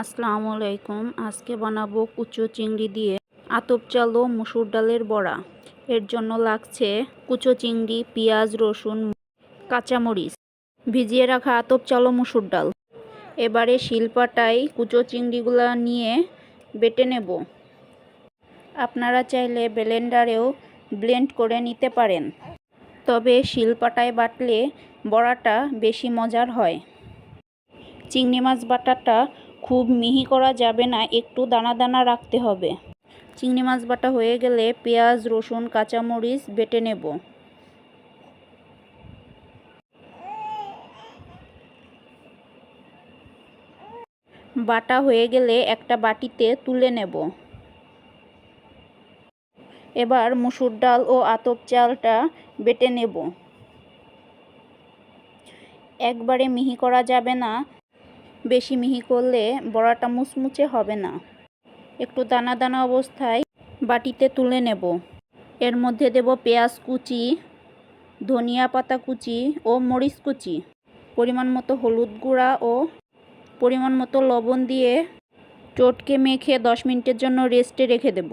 আসসালামু আলাইকুম। আজকে বানাবো কুচো চিংড়ি দিয়ে আতপ চাল ও মসুর ডালের বড়া। এর জন্য লাগছে কুচো চিংড়ি, পেঁয়াজ, রসুন, কাঁচামরিচ, ভিজিয়ে রাখা আতপ চাল ও মসুর ডাল। এবারে শিলপাটায় কুচো চিংড়িগুলো নিয়ে বেটে নেব। আপনারা চাইলে ব্লেন্ডারেও ব্লেন্ড করে নিতে পারেন, তবে শিলপাটায় বাটলে বড়াটা বেশি মজার হয়। চিংড়ি মাছ বাটাটা খুব মিহি করা যাবে না, একটু দানা দানা রাখতে হবে। চিংড়ি মাছ বাটা হয়ে গেলে পেঁয়াজ, রসুন, কাঁচামরিচ বেটে নেব। বাটা হয়ে গেলে একটা বাটিতে তুলে নেব। এবার মসুর ডাল ও আতপ চালটা বেটে নেব। একবারে মিহি করা যাবে না, বেশি মিহি করলে বড়াটা মুচমুচে হবে না। একটু দানা দানা অবস্থায় বাটিতে তুলে নেব। এর মধ্যে দেব পেঁয়াজ কুচি, ধনিয়া পাতা কুচি ও মরিচ কুচি, পরিমাণ মতো হলুদ গুঁড়া ও পরিমাণ মতো লবণ দিয়ে চটকে মেখে 10 মিনিটের জন্য রেস্টে রেখে দেব।